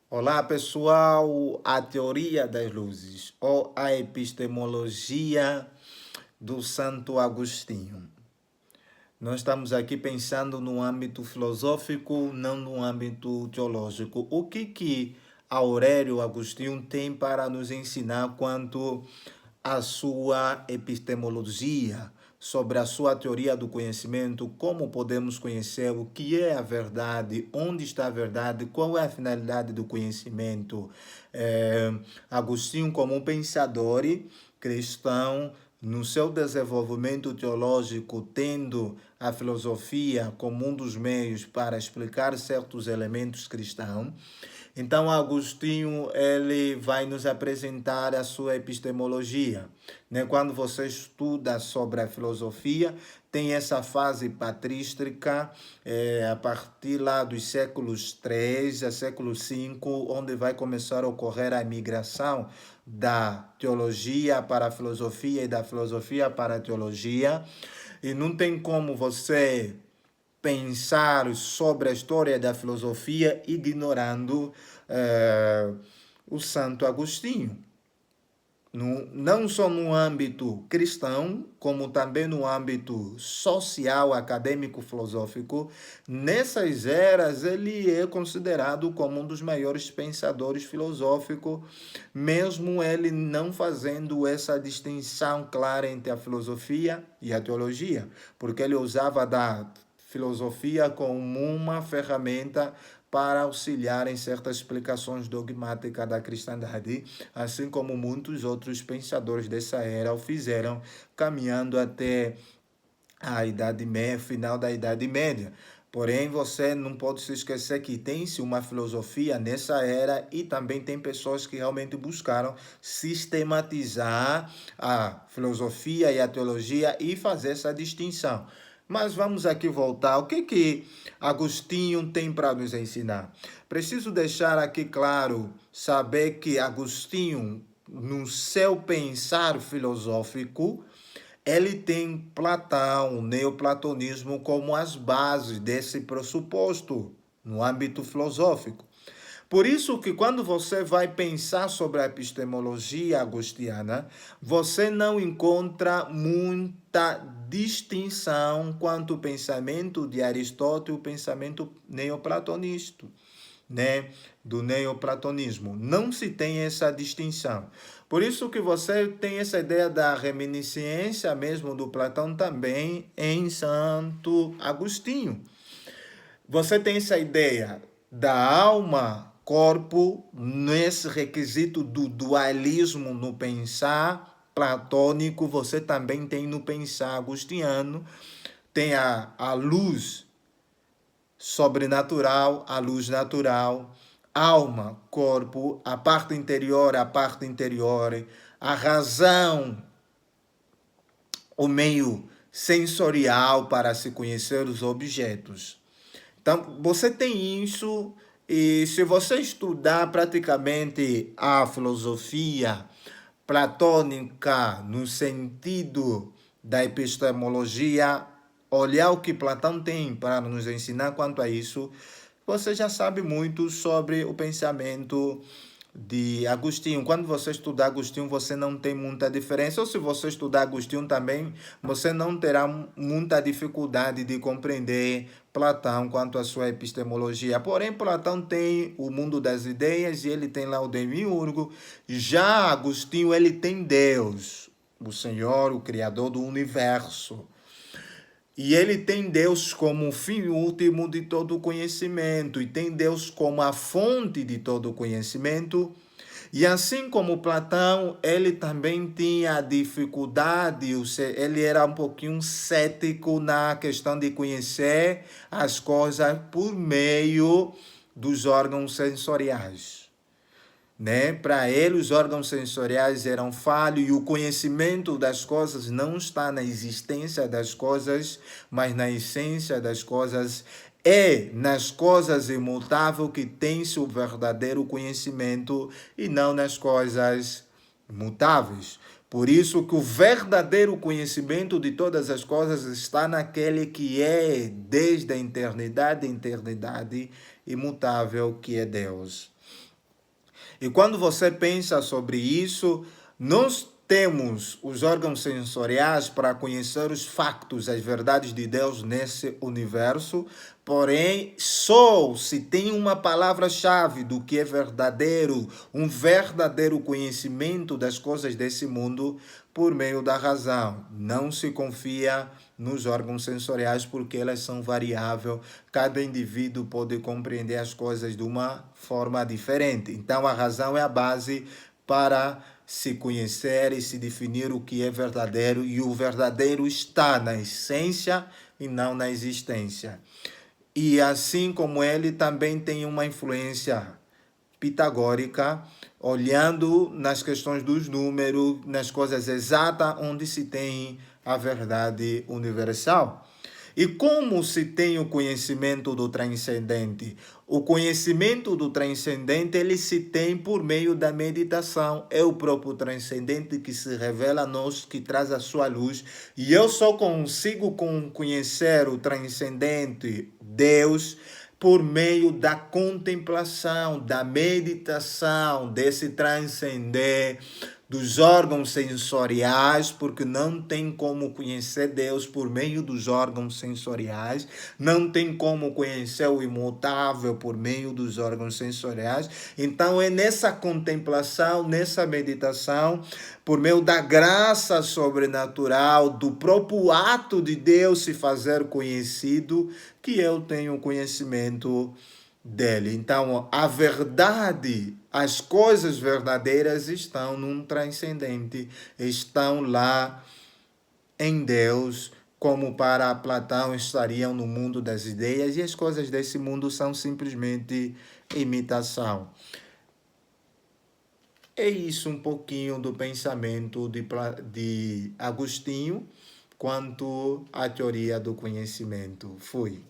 Olá, pessoal. A teoria das luzes ou a epistemologia do Santo Agostinho. Nós estamos aqui pensando no âmbito filosófico, não no âmbito teológico. O que Aurélio Agostinho tem para nos ensinar quanto à sua epistemologia, sobre a sua teoria do conhecimento, como podemos conhecer o que é a verdade, onde está a verdade, qual é a finalidade do conhecimento. Agostinho, como um pensador cristão, no seu desenvolvimento teológico, tendo a filosofia como um dos meios para explicar certos elementos cristãos, então, Agostinho, ele vai nos apresentar a sua epistemologia. Né? Quando você estuda sobre a filosofia, tem essa fase patrística, a partir lá dos séculos 3 a século 5, onde vai começar a ocorrer a migração da teologia para a filosofia e da filosofia para a teologia. E não tem como você pensar sobre a história da filosofia ignorando o Santo Agostinho. Não só no âmbito cristão, como também no âmbito social, acadêmico, filosófico, nessas eras ele é considerado como um dos maiores pensadores filosóficos, mesmo ele não fazendo essa distinção clara entre a filosofia e a teologia, porque ele usava da filosofia como uma ferramenta para auxiliar em certas explicações dogmáticas da cristandade, assim como muitos outros pensadores dessa era o fizeram, caminhando até a Idade Média, final da Idade Média. Porém, você não pode se esquecer que tem-se uma filosofia nessa era e também tem pessoas que realmente buscaram sistematizar a filosofia e a teologia e fazer essa distinção. Mas vamos aqui voltar. O que Agostinho tem para nos ensinar? Preciso deixar aqui claro, saber que Agostinho, no seu pensar filosófico, ele tem Platão, o neoplatonismo, como as bases desse pressuposto no âmbito filosófico. Por isso que quando você vai pensar sobre a epistemologia agostiana, você não encontra muita distinção quanto ao pensamento de Aristóteles e o pensamento neoplatonista, né, do neoplatonismo. Não se tem essa distinção. Por isso que você tem essa ideia da reminiscência mesmo do Platão também em Santo Agostinho. Você tem essa ideia da alma, corpo, nesse requisito do dualismo no pensar platônico, você também tem no pensar agostiniano, tem a luz sobrenatural, a luz natural, alma, corpo, a parte interior, a razão, o meio sensorial para se conhecer os objetos. Então, você tem isso, e se você estudar praticamente a filosofia platônica no sentido da epistemologia, olhar o que Platão tem para nos ensinar quanto a isso, você já sabe muito sobre o pensamento de Agostinho. Quando você estudar Agostinho, você não tem muita diferença. Ou se você estudar Agostinho também, você não terá muita dificuldade de compreender Platão quanto à sua epistemologia. Porém, Platão tem o mundo das ideias e ele tem lá o demiurgo. Já Agostinho, ele tem Deus, o Senhor, o Criador do universo. E ele tem Deus como o fim último de todo o conhecimento, e tem Deus como a fonte de todo o conhecimento. E assim como Platão, ele também tinha dificuldade, ele era um pouquinho cético na questão de conhecer as coisas por meio dos órgãos sensoriais. Né? Para ele, os órgãos sensoriais eram falhos e o conhecimento das coisas não está na existência das coisas, mas na essência das coisas. É nas coisas imutáveis que tem-se o verdadeiro conhecimento e não nas coisas mutáveis. Por isso que o verdadeiro conhecimento de todas as coisas está naquele que é desde a eternidade imutável, que é Deus. E quando você pensa sobre isso, nós temos os órgãos sensoriais para conhecer os factos, as verdades de Deus nesse universo, porém, só se tem uma palavra-chave do que é verdadeiro, um verdadeiro conhecimento das coisas desse mundo por meio da razão. Não se confia nos órgãos sensoriais porque elas são variáveis, cada indivíduo pode compreender as coisas de uma forma diferente. Então, a razão é a base para se conhecer e se definir o que é verdadeiro, e o verdadeiro está na essência e não na existência. E assim como ele também tem uma influência pitagórica, olhando nas questões dos números, nas coisas exatas, onde se tem a verdade universal. E como se tem o conhecimento do transcendente? O conhecimento do transcendente, ele se tem por meio da meditação. É o próprio transcendente que se revela a nós, que traz a sua luz. E eu só consigo conhecer o transcendente, Deus, por meio da contemplação, da meditação, desse transcender, dos órgãos sensoriais, porque não tem como conhecer Deus por meio dos órgãos sensoriais, não tem como conhecer o imutável por meio dos órgãos sensoriais. Então é nessa contemplação, nessa meditação, por meio da graça sobrenatural, do próprio ato de Deus se fazer conhecido, que eu tenho conhecimento dele. Então, a verdade, as coisas verdadeiras estão num transcendente, estão lá em Deus, como para Platão estariam no mundo das ideias, e as coisas desse mundo são simplesmente imitação. É isso um pouquinho do pensamento de Agostinho quanto à teoria do conhecimento. Fui.